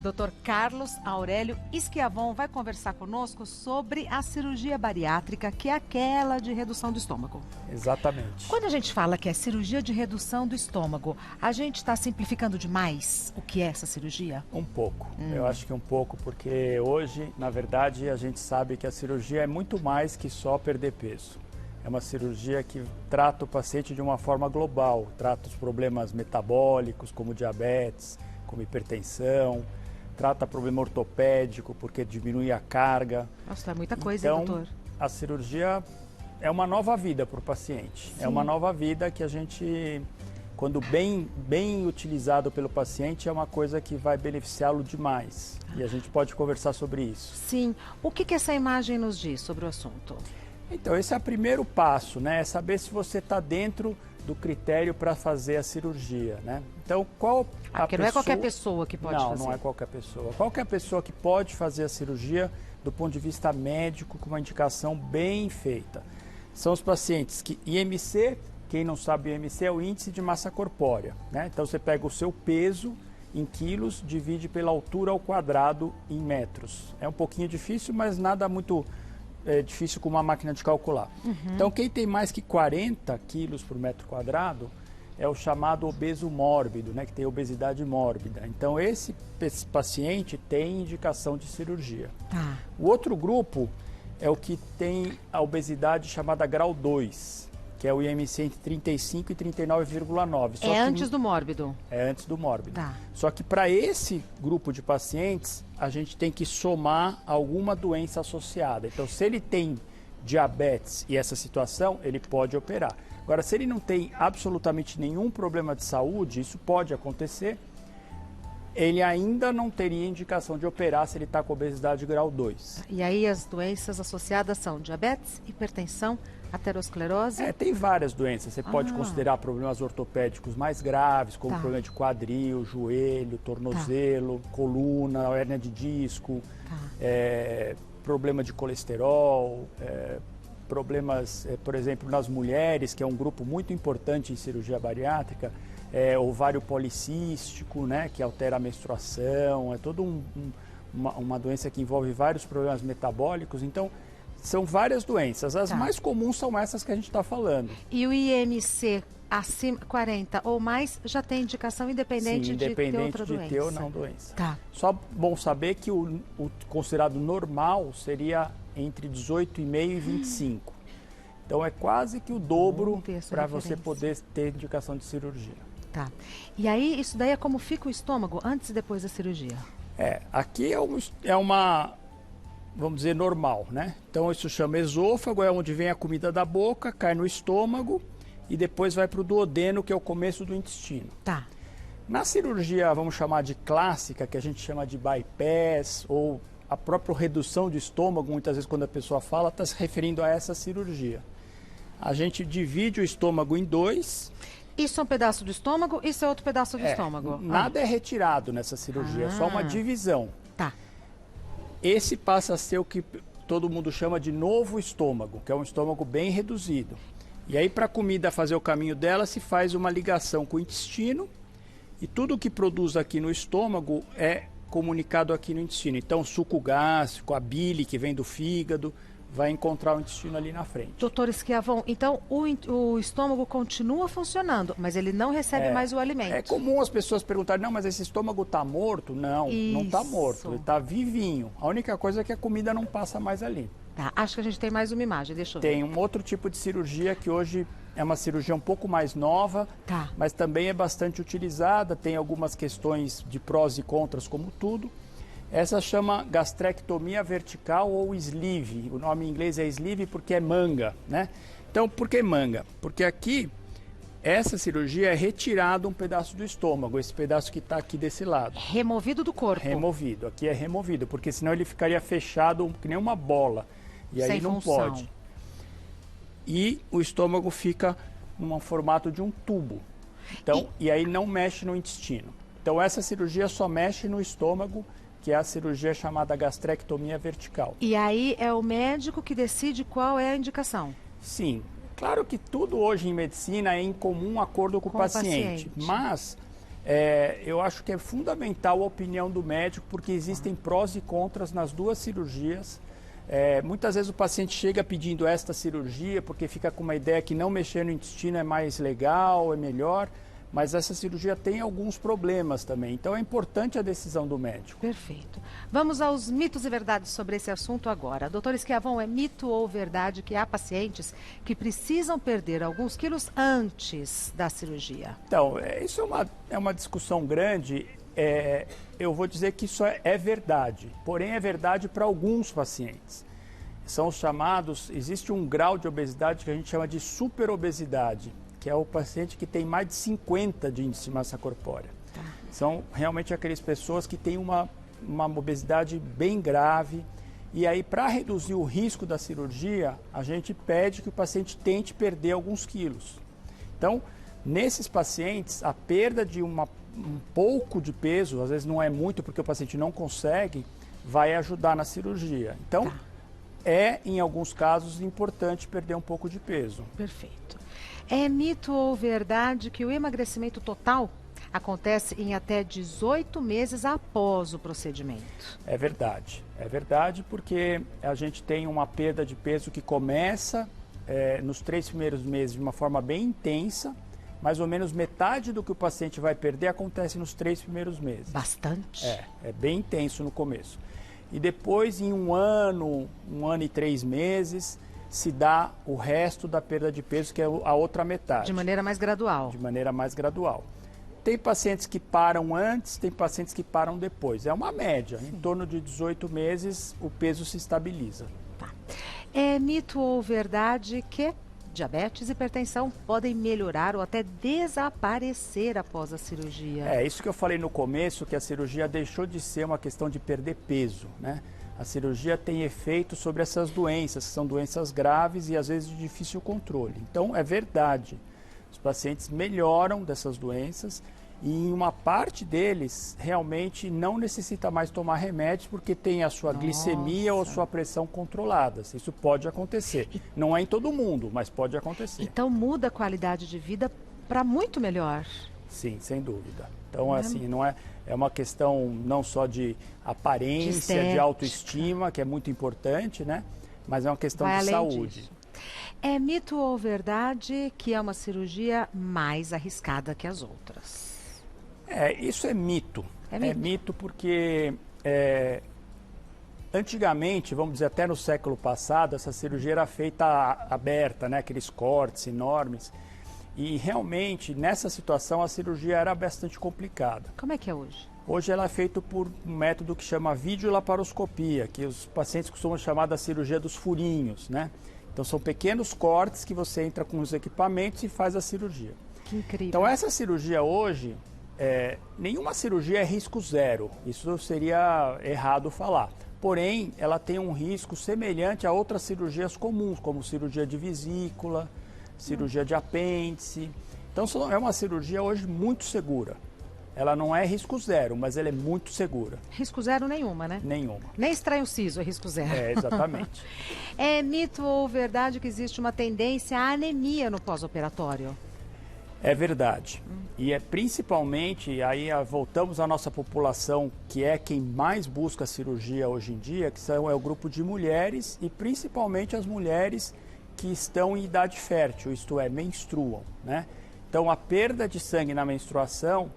Dr. Carlos Aurélio Schiavon vai conversar conosco sobre a cirurgia bariátrica, que é aquela de redução do estômago. Exatamente. Quando a gente fala que é cirurgia de redução do estômago, a gente está simplificando demais o que é essa cirurgia? Um pouco. Eu acho que um pouco, porque hoje, na verdade, a gente sabe que a cirurgia é muito mais que só perder peso. É uma cirurgia que trata o paciente de uma forma global, trata os problemas metabólicos, como diabetes, como hipertensão, trata problema ortopédico, porque diminui a carga. Nossa, é muita coisa, então, hein, doutor? A cirurgia é uma nova vida para o paciente. Sim. É uma nova vida que a gente, quando bem utilizado pelo paciente, é uma coisa que vai beneficiá-lo demais. E a gente pode conversar sobre isso. Sim. O que essa imagem nos diz sobre o assunto? Então, esse é o primeiro passo, né? É saber se você está dentro do critério para fazer a cirurgia, né? Então, qual a porque pessoa... não é qualquer pessoa que pode fazer. Não é qualquer pessoa. Qualquer pessoa que pode fazer a cirurgia do ponto de vista médico, com uma indicação bem feita. São os pacientes que IMC, quem não sabe o IMC é o índice de massa corpórea, né? Então, você pega o seu peso em quilos, divide pela altura ao quadrado em metros. É um pouquinho difícil, mas nada muito... difícil com uma máquina de calcular. Então, quem tem mais que 40 quilos por metro quadrado é o chamado obeso mórbido, né, que tem obesidade mórbida. Então, esse paciente tem indicação de cirurgia. Tá. O outro grupo é o que tem a obesidade chamada grau 2, que é o IMC entre 35 e 39,9. É antes do mórbido? É antes do mórbido. Tá. Só que para esse grupo de pacientes, a gente tem que somar alguma doença associada. Então, se ele tem diabetes e essa situação, ele pode operar. Agora, se ele não tem absolutamente nenhum problema de saúde, isso pode acontecer, ele ainda não teria indicação de operar se ele está com obesidade grau 2. E aí as doenças associadas são diabetes, hipertensão, aterosclerose? Tem várias doenças. Você pode considerar problemas ortopédicos mais graves, como problema de quadril, joelho, tornozelo, coluna, hérnia de disco, problema de colesterol, problemas, por exemplo, nas mulheres, que é um grupo muito importante em cirurgia bariátrica, ovário policístico, né, que altera a menstruação, é toda uma doença que envolve vários problemas metabólicos. Então, são várias doenças. As mais comuns são essas que a gente está falando. E o IMC acima 40 ou mais já tem indicação independente, de ter outra doença? Independente de ter ou não doença. Tá. Só bom saber que o considerado normal seria entre 18,5 e 25. Então é quase que o dobro para você poder ter indicação de cirurgia. Tá. E aí, isso daí é como fica o estômago antes e depois da cirurgia? Aqui é uma, vamos dizer, normal, né? Então isso chama esôfago, é onde vem a comida da boca, cai no estômago e depois vai para o duodeno, que é o começo do intestino. Tá. Na cirurgia, vamos chamar de clássica, que a gente chama de bypass, ou a própria redução de estômago, muitas vezes quando a pessoa fala, está se referindo a essa cirurgia. A gente divide o estômago em dois. Isso é um pedaço do estômago, isso é outro pedaço do estômago? Nada é retirado nessa cirurgia, é só uma divisão. Tá. Esse passa a ser o que todo mundo chama de novo estômago, que é um estômago bem reduzido. E aí, para a comida fazer o caminho dela, se faz uma ligação com o intestino e tudo que produz aqui no estômago é comunicado aqui no intestino. Então, suco gástrico, a bile que vem do fígado, vai encontrar o intestino ali na frente. Doutor Schiavon, então o estômago continua funcionando, mas ele não recebe mais o alimento. É comum as pessoas perguntarem, não, mas esse estômago está morto? Não, não está morto, ele está vivinho. A única coisa é que a comida não passa mais ali. Tá, acho que a gente tem mais uma imagem, deixa eu ver. Tem um outro tipo de cirurgia que hoje é uma cirurgia um pouco mais nova, mas também é bastante utilizada, tem algumas questões de prós e contras como tudo. Essa chama gastrectomia vertical ou sleeve. O nome em inglês é sleeve porque é manga, né? Então, por que manga? Porque aqui, essa cirurgia é retirado um pedaço do estômago, esse pedaço que está aqui desse lado. Removido do corpo. Removido, aqui é removido, porque senão ele ficaria fechado que nem uma bola. E aí não pode. E o estômago fica num formato de um tubo. Então, e aí não mexe no intestino. Então, essa cirurgia só mexe no estômago, que é a cirurgia chamada gastrectomia vertical. E aí é o médico que decide qual é a indicação? Sim. Claro que tudo hoje em medicina é em comum acordo com o paciente. Mas Eu acho que é fundamental a opinião do médico, porque existem prós e contras nas duas cirurgias. Muitas vezes o paciente chega pedindo esta cirurgia porque fica com uma ideia que não mexer no intestino é mais legal, é melhor, mas essa cirurgia tem alguns problemas também. Então é importante a decisão do médico. Perfeito. Vamos aos mitos e verdades sobre esse assunto agora. Doutor Schiavon, é mito ou verdade que há pacientes que precisam perder alguns quilos antes da cirurgia? Então, isso é uma discussão grande. Eu vou dizer que isso é verdade, porém é verdade para alguns pacientes. São os chamados, existe um grau de obesidade que a gente chama de superobesidade, que é o paciente que tem mais de 50 de índice de massa corpórea. São realmente aquelas pessoas que têm uma obesidade bem grave. E aí, para reduzir o risco da cirurgia, a gente pede que o paciente tente perder alguns quilos. Então, nesses pacientes, a perda de um pouco de peso, às vezes não é muito porque o paciente não consegue, vai ajudar na cirurgia. Então, em alguns casos, importante perder um pouco de peso. Perfeito. É mito ou verdade que o emagrecimento total acontece em até 18 meses após o procedimento? É verdade porque a gente tem uma perda de peso que começa nos 3 primeiros meses de uma forma bem intensa. Mais ou menos metade do que o paciente vai perder acontece nos 3 primeiros meses. Bastante? É bem intenso no começo. E depois, em 1 ano e 3 meses, se dá o resto da perda de peso, que é a outra metade. De maneira mais gradual? De maneira mais gradual. Tem pacientes que param antes, tem pacientes que param depois. É uma média. Sim. Em torno de 18 meses, o peso se estabiliza. Tá. É mito ou verdade que diabetes e hipertensão podem melhorar ou até desaparecer após a cirurgia? Isso que eu falei no começo, que a cirurgia deixou de ser uma questão de perder peso, né? A cirurgia tem efeito sobre essas doenças, que são doenças graves e às vezes de difícil controle. Então, é verdade, os pacientes melhoram dessas doenças e em uma parte deles realmente não necessita mais tomar remédios porque tem a sua glicemia ou a sua pressão controladas. Isso pode acontecer. Não é em todo mundo, mas pode acontecer. Então muda a qualidade de vida para muito melhor. Sim, sem dúvida. Então, assim, não é uma questão não só de aparência, de autoestima, que é muito importante, né? Mas é uma questão de saúde. Disso. É mito ou verdade que é uma cirurgia mais arriscada que as outras? Isso é mito. É mito porque antigamente, vamos dizer até no século passado, essa cirurgia era feita aberta, né? Aqueles cortes enormes. E realmente, nessa situação, a cirurgia era bastante complicada. Como é que é hoje? Hoje ela é feita por um método que chama videolaparoscopia, que os pacientes costumam chamar da cirurgia dos furinhos, né? Então são pequenos cortes que você entra com os equipamentos e faz a cirurgia. Que incrível. Então essa cirurgia hoje, nenhuma cirurgia é risco zero, isso seria errado falar. Porém, ela tem um risco semelhante a outras cirurgias comuns, como cirurgia de vesícula, cirurgia de apêndice. Então é uma cirurgia hoje muito segura. Ela não é risco zero, mas ela é muito segura. Risco zero nenhuma, né? Nenhuma. Nem extrai o siso é risco zero. Exatamente. É mito ou verdade que existe uma tendência à anemia no pós-operatório? É verdade. E é principalmente, aí voltamos à nossa população, que é quem mais busca cirurgia hoje em dia, que é o grupo de mulheres e principalmente as mulheres que estão em idade fértil, isto é, menstruam, né? Então a perda de sangue na menstruação,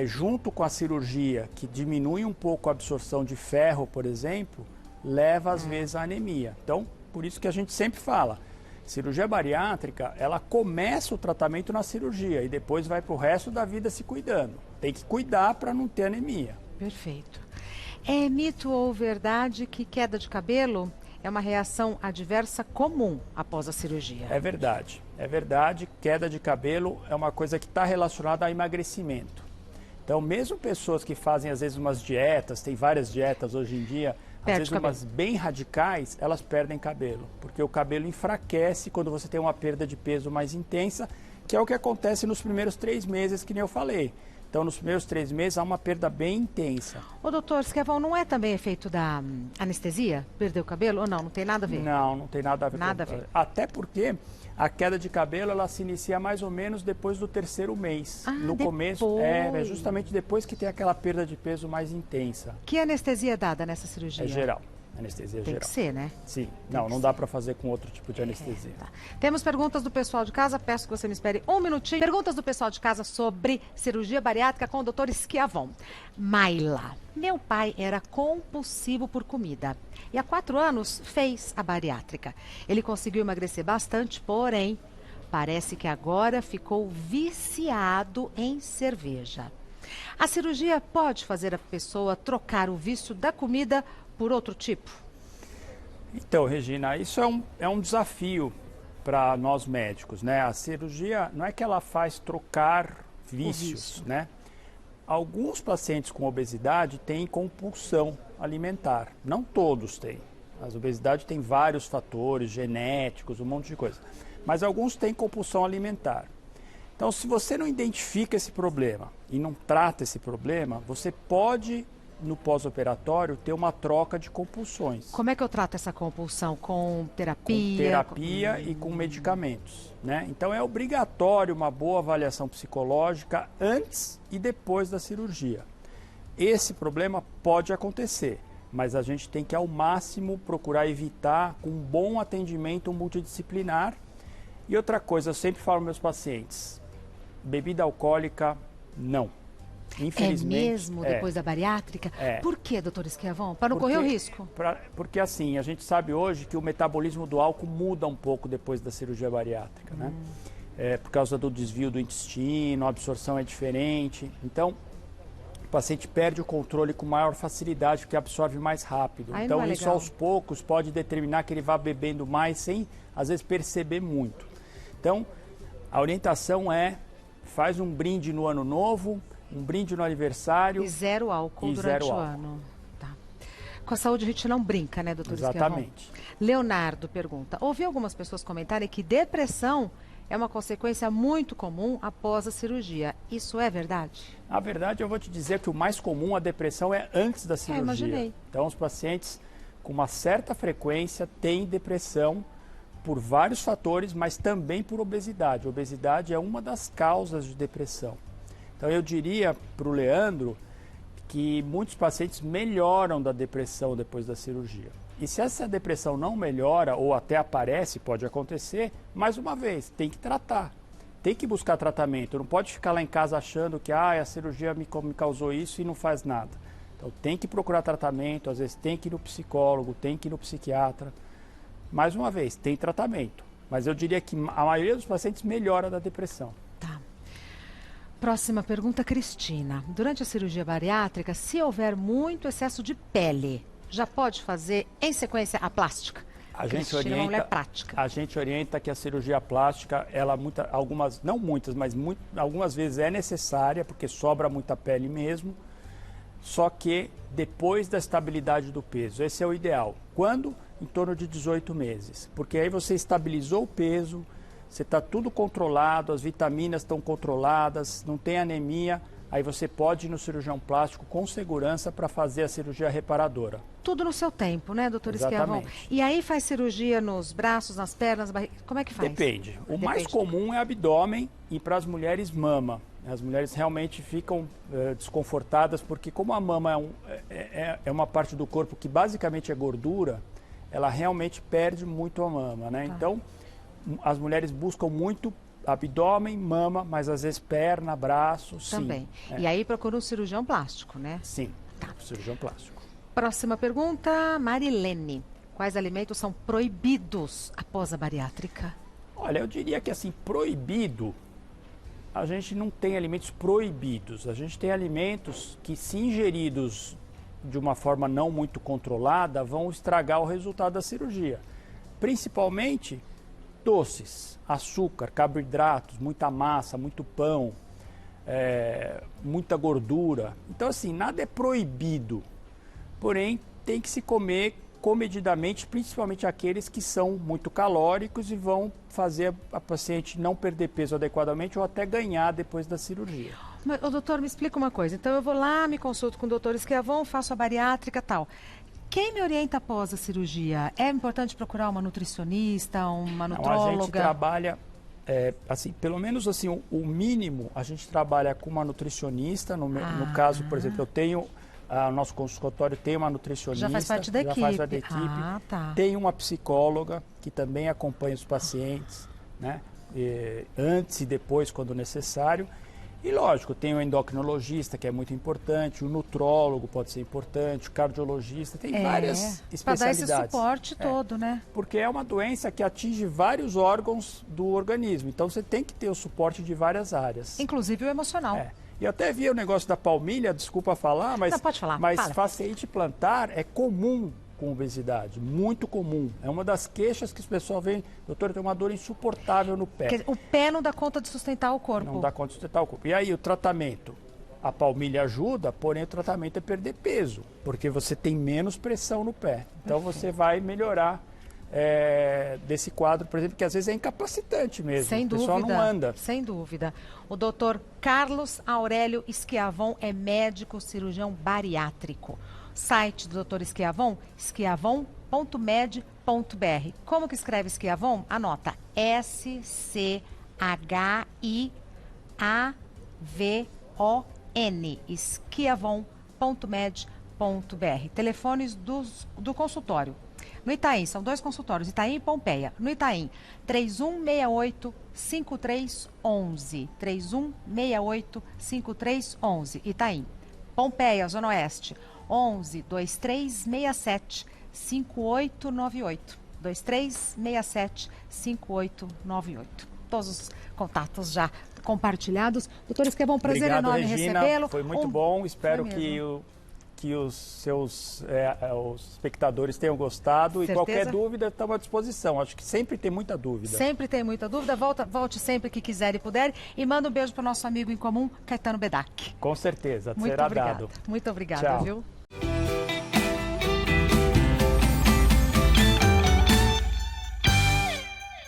junto com a cirurgia, que diminui um pouco a absorção de ferro, por exemplo, leva às vezes à anemia. Então, por isso que a gente sempre fala, cirurgia bariátrica, ela começa o tratamento na cirurgia e depois vai para o resto da vida se cuidando. Tem que cuidar para não ter anemia. Perfeito. É mito ou verdade que queda de cabelo é uma reação adversa comum após a cirurgia? É verdade. É verdade. Queda de cabelo é uma coisa que está relacionada a emagrecimento. Então, mesmo pessoas que fazem, às vezes, umas dietas, tem várias dietas hoje em dia, às vezes umas bem radicais, elas perdem cabelo. Porque o cabelo enfraquece quando você tem uma perda de peso mais intensa, que é o que acontece nos primeiros 3 meses, que nem eu falei. Então, nos primeiros 3 meses, há uma perda bem intensa. Ô, doutor Esquiavão, não é também efeito da anestesia? Perder o cabelo? Ou não? Não tem nada a ver? Não, não tem nada a ver. Nada a ver. Até porque a queda de cabelo, ela se inicia mais ou menos depois do 3º mês. No começo, é justamente depois que tem aquela perda de peso mais intensa. Que anestesia é dada nessa cirurgia? É geral. Anestesia Tem geral. que ser, né? Sim. Não dá para fazer com outro tipo de anestesia. Tá. Temos perguntas do pessoal de casa. Peço que você me espere um minutinho. Perguntas do pessoal de casa sobre cirurgia bariátrica com o doutor Esquiavão. Maila. Meu pai era compulsivo por comida e há 4 anos fez a bariátrica. Ele conseguiu emagrecer bastante, porém, parece que agora ficou viciado em cerveja. A cirurgia pode fazer a pessoa trocar o vício da comida por outro tipo? Então, Regina, isso é um desafio para nós médicos, né? A cirurgia não é que ela faz trocar vícios, né? Alguns pacientes com obesidade têm compulsão alimentar, não todos têm. A obesidade tem vários fatores genéticos, um monte de coisa, mas alguns têm compulsão alimentar. Então, se você não identifica esse problema e não trata esse problema, você pode, no pós-operatório, ter uma troca de compulsões. Como é que eu trato essa compulsão? Com terapia? Com terapia e com medicamentos, né? Então é obrigatório uma boa avaliação psicológica antes e depois da cirurgia. Esse problema pode acontecer, mas a gente tem que ao máximo procurar evitar com um bom atendimento multidisciplinar. E outra coisa, eu sempre falo aos meus pacientes, bebida alcoólica, não. Infelizmente, é mesmo depois da bariátrica? Por que, doutor Esquiavão? Para não correr o risco? Porque assim, a gente sabe hoje que o metabolismo do álcool muda um pouco depois da cirurgia bariátrica, né? Por causa do desvio do intestino, a absorção é diferente. Então, o paciente perde o controle com maior facilidade, porque absorve mais rápido. Aí então, não é isso legal. aos poucos pode determinar que ele vá bebendo mais sem, às vezes, perceber muito. Então, a orientação é, faz um brinde no ano novo, um brinde no aniversário. E zero álcool durante o ano. Tá. Com a saúde a gente não brinca, né, doutor Esquiavão? Exatamente. Leonardo pergunta, ouvi algumas pessoas comentarem que depressão é uma consequência muito comum após a cirurgia. Isso é verdade? Na verdade, eu vou te dizer que o mais comum, a depressão, é antes da cirurgia. Imaginei. Então, os pacientes com uma certa frequência têm depressão por vários fatores, mas também por obesidade. A obesidade é uma das causas de depressão. Então, eu diria para o Leandro que muitos pacientes melhoram da depressão depois da cirurgia. E se essa depressão não melhora ou até aparece, pode acontecer, mais uma vez, tem que tratar. Tem que buscar tratamento. Não pode ficar lá em casa achando que a cirurgia me causou isso e não faz nada. Então, tem que procurar tratamento, às vezes tem que ir no psicólogo, tem que ir no psiquiatra. Mais uma vez, tem tratamento. Mas eu diria que a maioria dos pacientes melhora da depressão. Tá. Próxima pergunta, Cristina. Durante a cirurgia bariátrica, se houver muito excesso de pele, já pode fazer em sequência a plástica? A gente Cristina é uma mulher prática. A gente orienta que a cirurgia plástica, ela algumas, não muitas, mas algumas vezes é necessária, porque sobra muita pele mesmo, só que depois da estabilidade do peso. Esse é o ideal. Quando? Em torno de 18 meses. Porque aí você estabilizou o peso, você está tudo controlado, as vitaminas estão controladas, não tem anemia, aí você pode ir no cirurgião plástico com segurança para fazer a cirurgia reparadora. Tudo no seu tempo, né, doutor Esquiavão? Exatamente. E aí faz cirurgia nos braços, nas pernas, como é que faz? Depende. O mais comum é abdômen e para as mulheres mama. As mulheres realmente ficam desconfortadas porque como a mama é uma parte do corpo que basicamente é gordura, ela realmente perde muito a mama, né? Tá. Então, as mulheres buscam muito abdômen, mama, mas às vezes perna, braço, sim. Também. E aí procura um cirurgião plástico, né? Sim, Tá. cirurgião plástico. Próxima pergunta, Marilene. Quais alimentos são proibidos após a bariátrica? Olha, eu diria que assim, proibido, a gente não tem alimentos proibidos. A gente tem alimentos que, se ingeridos de uma forma não muito controlada, vão estragar o resultado da cirurgia. Principalmente doces, açúcar, carboidratos, muita massa, muito pão, muita gordura. Então, assim, nada é proibido. Porém, tem que se comer comedidamente, principalmente aqueles que são muito calóricos e vão fazer a paciente não perder peso adequadamente ou até ganhar depois da cirurgia. Mas, ô, doutor, me explica uma coisa. Então, eu vou lá, me consulto com o doutor Schiavon, faço a bariátrica e tal. Quem me orienta após a cirurgia? É importante procurar uma nutricionista, uma nutróloga? Não, a gente trabalha, assim, pelo menos assim, o mínimo, a gente trabalha com uma nutricionista. No caso, por exemplo, eu tenho, o nosso consultório tem uma nutricionista. Já faz parte da equipe. Faz parte da equipe. Tá. Tem uma psicóloga que também acompanha os pacientes, né? Antes e depois, quando necessário. E lógico, tem o endocrinologista, que é muito importante, o nutrólogo pode ser importante, o cardiologista, tem várias especialidades. Para dar esse suporte todo, né? Porque é uma doença que atinge vários órgãos do organismo, então você tem que ter o suporte de várias áreas. Inclusive o emocional. E eu até vi o negócio da palmilha, desculpa falar, mas, não, pode falar, mas fala. Fasciite plantar é comum com obesidade, muito comum. É uma das queixas que as pessoas veem, doutor, eu tenho uma dor insuportável no pé. O pé não dá conta de sustentar o corpo. Não dá conta de sustentar o corpo. E aí o tratamento? A palmilha ajuda, porém o tratamento é perder peso, porque você tem menos pressão no pé. Então você vai melhorar desse quadro, por exemplo, que às vezes é incapacitante mesmo. Sem dúvida. O pessoal não anda. Sem dúvida. O doutor Carlos Aurélio Schiavon é médico cirurgião bariátrico. Site do Dr. Schiavon, schiavon.med.br. Como que escreve Schiavon? Anota. S-C-H-I-A-V-O-N. Schiavon.med.br. Telefones do consultório. No Itaim, são 2 consultórios, Itaim e Pompeia. No Itaim, 3168-5311. 3168-5311. Itaim. Pompeia, Zona Oeste. 11-2367-5898. 2367-5898. Todos os contatos já compartilhados. Doutor Schiavon, prazer enorme recebê-lo. Foi muito bom. Espero que os seus os espectadores tenham gostado. Certeza? E qualquer dúvida, estamos à disposição. Acho que sempre tem muita dúvida. Sempre tem muita dúvida. Volte sempre que quiser e puder. E manda um beijo para o nosso amigo em comum, Caetano Bedak. Com certeza, Muito será obrigada. dado. Muito obrigada, Tchau. viu?